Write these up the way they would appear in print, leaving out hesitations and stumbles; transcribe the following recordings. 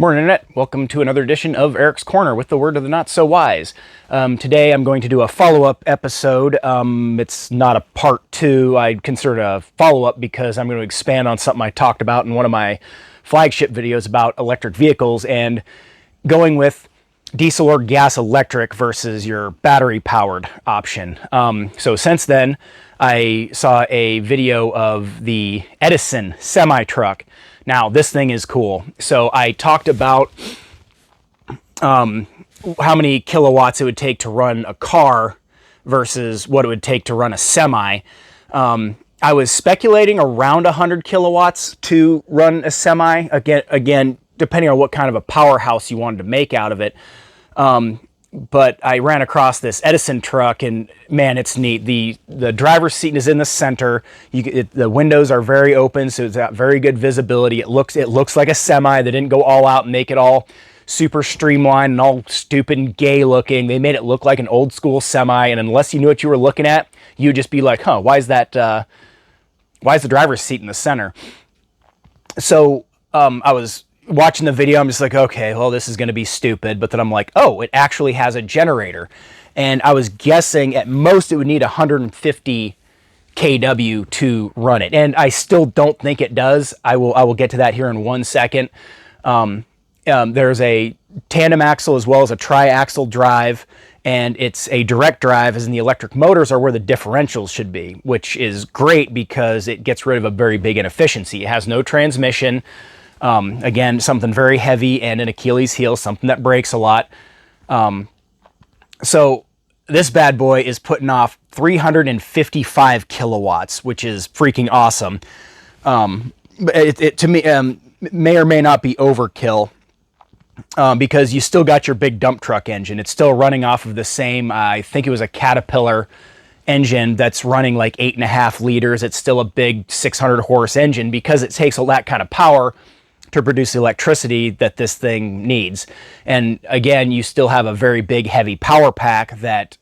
Morning, Internet. Welcome to another edition of Eric's Corner with the word of the not so wise. Today I'm going to do a follow-up episode. It's not a part two. I'd consider it a follow-up because I'm going to expand on something I talked about in one of my flagship videos about electric vehicles and going with diesel or gas electric versus your battery-powered option. So since then, I saw a video of the EDISON semi-truck. Now, this thing is cool. So I talked about how many kilowatts it would take to run a car versus what it would take to run a semi. I was speculating around 100 kilowatts to run a semi. Again, depending on what kind of a powerhouse you wanted to make out of it. But I ran across this EDISON truck, and man, it's neat. The driver's seat is in the center. The windows are very open, so it's got very good visibility. It looks like a semi. They didn't go all out and make it all super streamlined and all stupid and gay looking. They made it look like an old school semi, and unless you knew what you were looking at, you'd just be like, huh, why is the driver's seat in the center? So I was watching the video, I'm just like, okay, well, this is going to be stupid. But then I'm like, oh, it actually has a generator. And I was guessing at most it would need 150 kW to run it. And I still don't think it does. I will get to that here in 1 second. There's a tandem axle as well as a tri-axle drive. And it's a direct drive, as in the electric motors are where the differentials should be, which is great because it gets rid of a very big inefficiency. It has no transmission. Again, something very heavy and an Achilles heel, something that breaks a lot. So this bad boy is putting off 355 kilowatts, which is freaking awesome. It to me, may or may not be overkill, because you still got your big dump truck engine. It's still running off of the same, I think it was a Caterpillar engine that's running like 8.5 liters. It's still a big 600 horse engine because it takes all that kind of power to produce the electricity that this thing needs. And again, you still have a very big heavy power pack that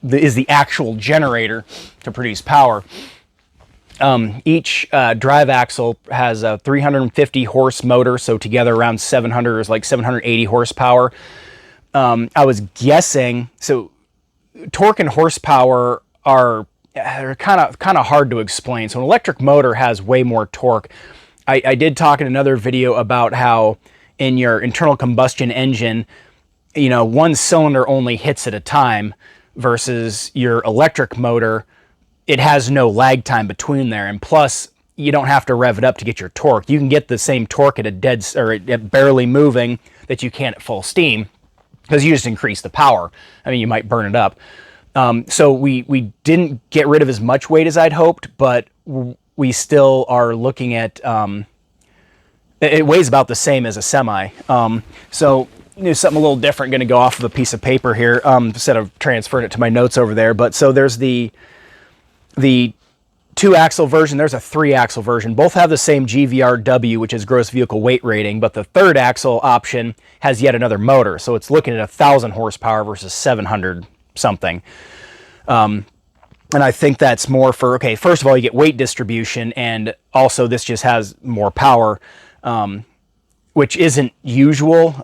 is the actual generator to produce power. Each drive axle has a 350 horse motor, so together around 700 is like 780 horsepower. I was guessing, so torque and horsepower are kind of hard to explain. So an electric motor has way more torque. I did talk in another video about how in your internal combustion engine, you know, one cylinder only hits at a time versus your electric motor, it has no lag time between there. And plus, you don't have to rev it up to get your torque. You can get the same torque at at barely moving that you can at full steam because you just increase the power. I mean, you might burn it up. So we didn't get rid of as much weight as I'd hoped, but we still are looking at, it weighs about the same as a semi. So something a little different, going to go off of a piece of paper here instead of transferring it to my notes over there. But so there's the 2-axle version, there's a 3-axle version. Both have the same GVRW, which is gross vehicle weight rating, but the 3rd axle option has yet another motor. So it's looking at 1,000 horsepower versus 700 something. And I think that's more for, okay, first of all, you get weight distribution, and also this just has more power, which isn't usual.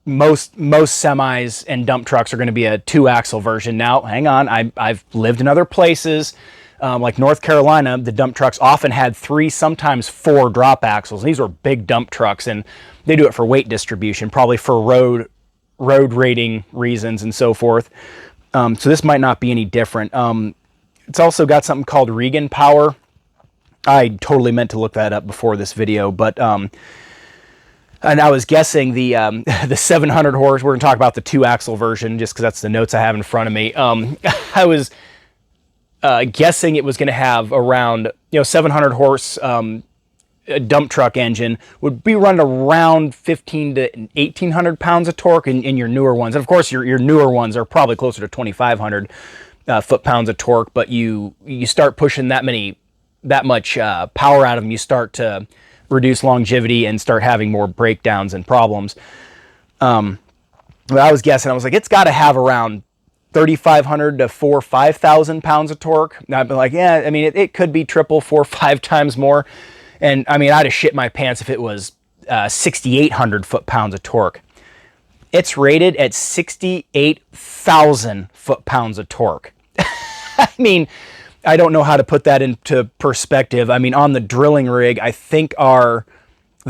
Most semis and dump trucks are going to be a 2-axle version. Now, hang on, I've lived in other places, like North Carolina. The dump trucks often had 3, sometimes 4 drop axles. These were big dump trucks, and they do it for weight distribution, probably for road rating reasons and so forth. So this might not be any different. It's also got something called Regan power. I totally meant to look that up before this video, but and I was guessing the 700 horse. We're going to talk about the 2-axle version just because that's the notes I have in front of me. I was guessing it was going to have around 700 horse dump truck engine would be running around 1,500 to 1,800 pounds of torque in your newer ones. And of course, your newer ones are probably closer to 2,500 foot-pounds of torque. But you start pushing that much power out of them, you start to reduce longevity and start having more breakdowns and problems. But I was guessing, I was like, it's got to have around 3,500 to 5,000 pounds of torque. And I've been like, yeah, I mean, it could be triple, 4, 5 times more. And I mean, I'd have shit my pants if it was 6,800 foot-pounds of torque. It's rated at 68,000 foot-pounds of torque. I mean, I don't know how to put that into perspective. I mean, on the drilling rig, I think the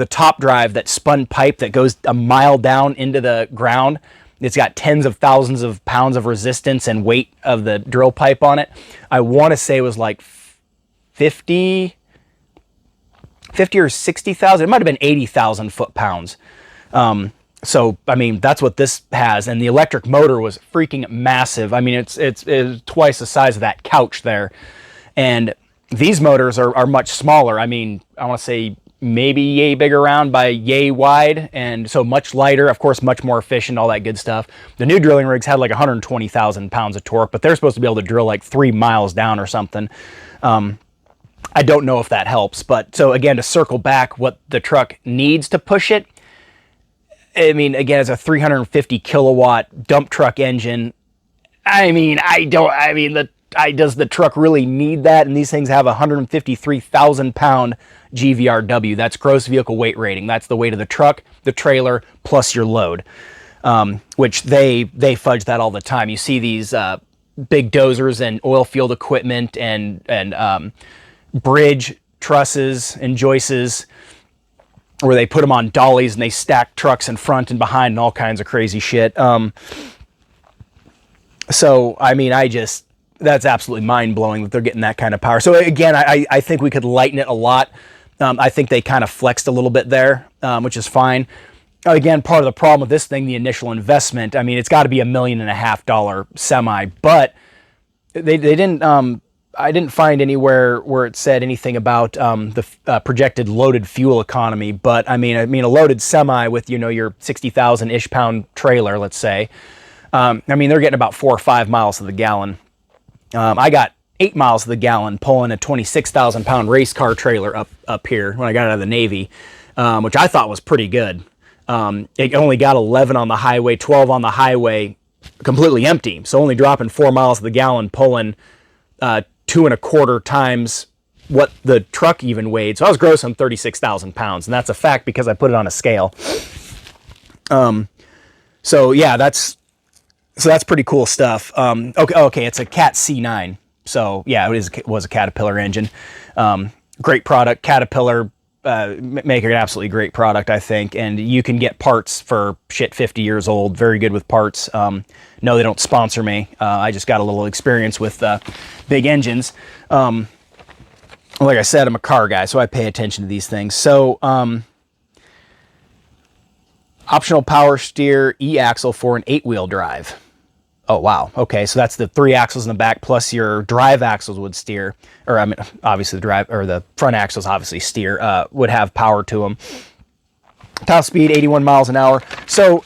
top drive, that spun pipe that goes a mile down into the ground, it's got tens of thousands of pounds of resistance and weight of the drill pipe on it. I want to say it was like 50 or 60,000. It might have been 80,000 foot-pounds. So, I mean, that's what this has. And the electric motor was freaking massive. I mean, it's twice the size of that couch there. And these motors are much smaller. I mean, I want to say maybe yay big around by yay wide. And so much lighter, of course, much more efficient, all that good stuff. The new drilling rigs had like 120,000 pounds of torque, but they're supposed to be able to drill like 3 miles down or something. I don't know if that helps. But so again, to circle back, what the truck needs to push it, I mean, again, it's a 350 kilowatt dump truck engine. I mean, does the truck really need that? And these things have a 153,000 pound GVRW. That's gross vehicle weight rating. That's the weight of the truck, the trailer, plus your load, which they fudge that all the time. You see these big dozers and oil field equipment and bridge trusses and joists, where they put them on dollies and they stack trucks in front and behind and all kinds of crazy shit. So, I mean, that's absolutely mind-blowing that they're getting that kind of power. So again, I think we could lighten it a lot. I think they kind of flexed a little bit there, which is fine. Again, part of the problem with this thing, the initial investment, I mean, it's got to be $1.5 million semi, but they didn't, I didn't find anywhere where it said anything about the projected loaded fuel economy. But I mean, a loaded semi with, you know, your 60,000-ish pound trailer, let's say. I mean, they're getting about 4 or 5 miles to the gallon. I got 8 miles to the gallon pulling a 26,000 pound race car trailer up here when I got out of the Navy, which I thought was pretty good. It only got 11 on the highway, 12 on the highway, completely empty. So only dropping 4 miles to the gallon, pulling 2.25 times what the truck even weighed. So I was grossing 36,000 pounds, and that's a fact because I put it on a scale. So yeah, that's pretty cool stuff. Okay, it's a Cat C9. So yeah, it was a Caterpillar engine. Great product. Caterpillar make an absolutely great product, I think. And you can get parts for shit 50 years old. Very good with parts. No, they don't sponsor me. I just got a little experience with big engines. Like I said, I'm a car guy, so I pay attention to these things. So optional power steer E-axle for an 8-wheel drive. Oh, wow. Okay, so that's the 3 axles in the back plus your drive axles would steer, or I mean, obviously the front axles obviously steer, would have power to them. Top speed, 81 miles an hour. So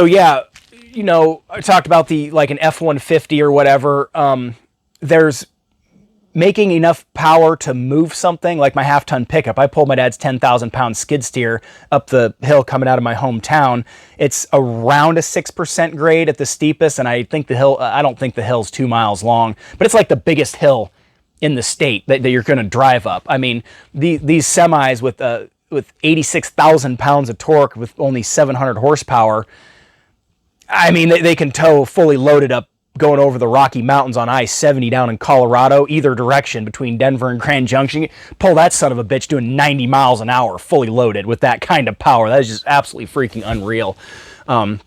yeah, you know, I talked about like an F-150 or whatever. There's making enough power to move something like my half-ton pickup. I pulled my dad's 10,000 pound skid steer up the hill coming out of my hometown. It's around a 6% grade at the steepest, and I think the hill, I don't think the hill's 2 miles long, but it's like the biggest hill in the state that you're going to drive up. I mean, these semis with 86,000 pounds of torque with only 700 horsepower, I mean, they can tow fully loaded up going over the Rocky Mountains on I-70 down in Colorado, either direction between Denver and Grand Junction. Pull that son of a bitch doing 90 miles an hour fully loaded with that kind of power. That is just absolutely freaking unreal. You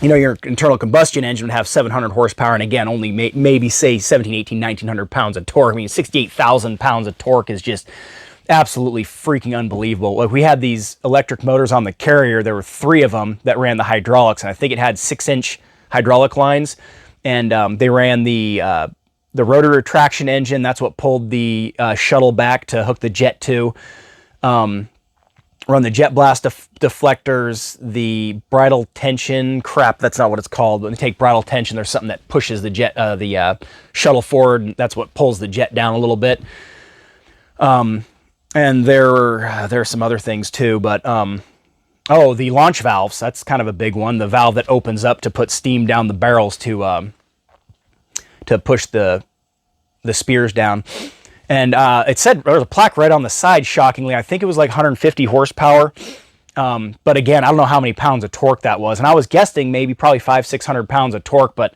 know, your internal combustion engine would have 700 horsepower and again, only maybe say 17, 18, 1900 pounds of torque. I mean, 68,000 pounds of torque is just absolutely freaking unbelievable. Like, we had these electric motors on the Carrier. There were 3 of them that ran the hydraulics, and I think it had 6-inch hydraulic lines. And they ran the rotary traction engine. That's what pulled the shuttle back to hook the jet to. Run the jet blast deflectors, the bridle tension. Crap, that's not what it's called. When you take bridle tension, there's something that pushes the shuttle forward. And that's what pulls the jet down a little bit. And there are some other things too, but oh, the launch valves, that's kind of a big one. The valve that opens up to put steam down the barrels to push the spears down. And it said there was a plaque right on the side, shockingly. I think it was like 150 horsepower. But again, I don't know how many pounds of torque that was. And I was guessing maybe probably 500-600 pounds of torque, but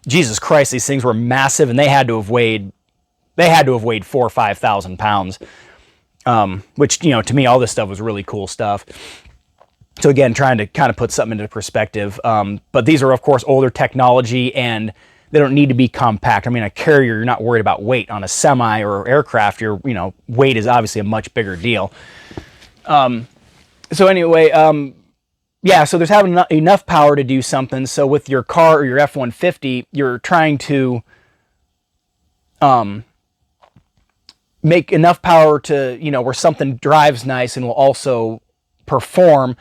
Jesus Christ, these things were massive, and they had to have weighed 4,000 or 5,000 pounds. Which, you know, to me, all this stuff was really cool stuff. So again, trying to kind of put something into perspective. But these are, of course, older technology, and they don't need to be compact. I mean, a carrier, you're not worried about weight. On a semi or aircraft, weight is obviously a much bigger deal. So anyway, yeah, so there's having enough power to do something. So with your car or your F-150, you're trying to make enough power to, where something drives nice and will also perform.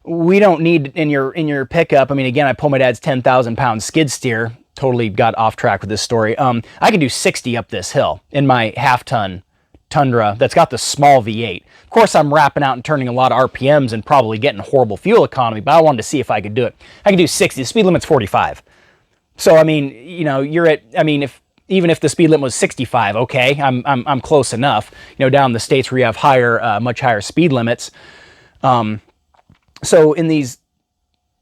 We don't need in your pickup. I mean, again, I pull my dad's 10,000 pound skid steer. Totally got off track with this story. I could do 60 up this hill in my half-ton Tundra that's got the small V8. Of course, I'm wrapping out and turning a lot of RPMs and probably getting horrible fuel economy, but I wanted to see if I could do it. I could do 60. The speed limit's 45. So, I mean, even if the speed limit was 65, okay, I'm close enough. Down in the States where you have much higher speed limits. So in these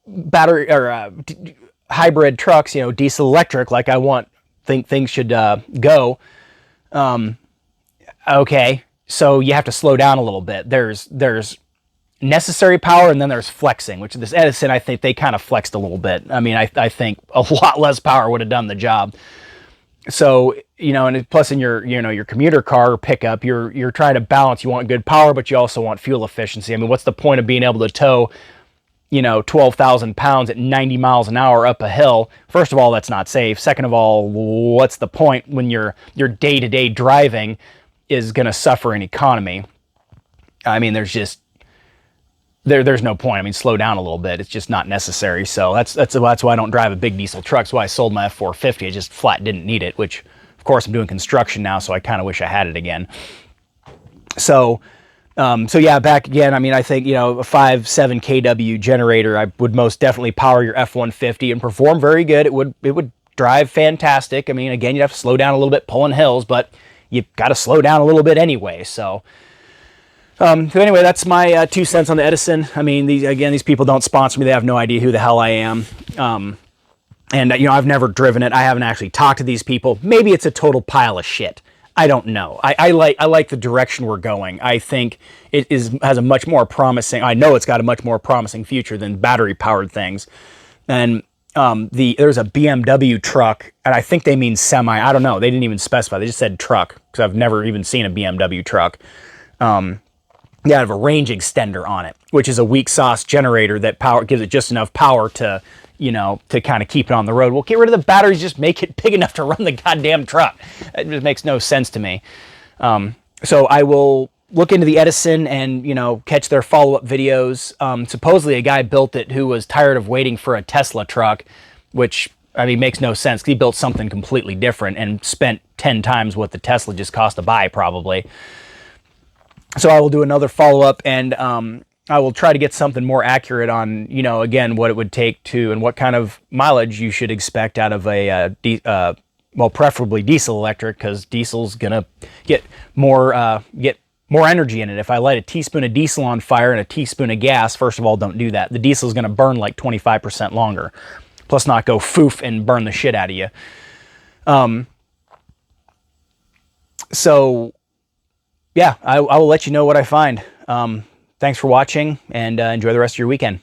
battery or hybrid trucks, diesel electric, like think things should go. Okay, so you have to slow down a little bit. There's necessary power, and then there's flexing, which this Edison, I think they kind of flexed a little bit. I mean, I think a lot less power would have done the job. So, and plus in your commuter car or pickup, you're trying to balance. You want good power, but you also want fuel efficiency. I mean, what's the point of being able to tow 12,000 pounds at 90 miles an hour up a hill? First of all, that's not safe. Second of all, what's the point when your day-to-day driving is going to suffer in economy? I mean, there's no point. I mean, slow down a little bit. It's just not necessary. So that's why I don't drive a big diesel truck. That's why I sold my F450. I just flat didn't need it, which of course I'm doing construction now, so I kind of wish I had it again. So yeah, back again, I mean, I think, a 5-7 kW generator, I would most definitely power your F-150 and perform very good. It would drive fantastic. I mean, again, you'd have to slow down a little bit pulling hills, but you've got to slow down a little bit anyway. So anyway, that's my 2 cents on the Edison. I mean, these people don't sponsor me. They have no idea who the hell I am. And I've never driven it. I haven't actually talked to these people. Maybe it's a total pile of shit. I don't know. I like the direction we're going. I think it has a much more promising. I know it's got a much more promising future than battery powered things. And there's a BMW truck, and I think they mean semi. I don't know. They didn't even specify. They just said truck, because I've never even seen a BMW truck. Yeah, I have a range extender on it, which is a weak sauce generator that gives it just enough power to kind of keep it on the road. Well, get rid of the batteries, just make it big enough to run the goddamn truck. It just makes no sense to me. So I will look into the Edison and, catch their follow-up videos. Supposedly a guy built it who was tired of waiting for a Tesla truck, which, I mean, makes no sense. He built something completely different and spent 10 times what the Tesla just cost to buy, probably. So I will do another follow-up, and I will try to get something more accurate on, again, what it would take to, and what kind of mileage you should expect out of preferably diesel electric, because diesel's gonna get more energy in it. If I light a teaspoon of diesel on fire and a teaspoon of gas, first of all, don't do that. The diesel's gonna burn like 25% longer, plus not go foof and burn the shit out of you. So yeah, I will let you know what I find. Thanks for watching, and enjoy the rest of your weekend.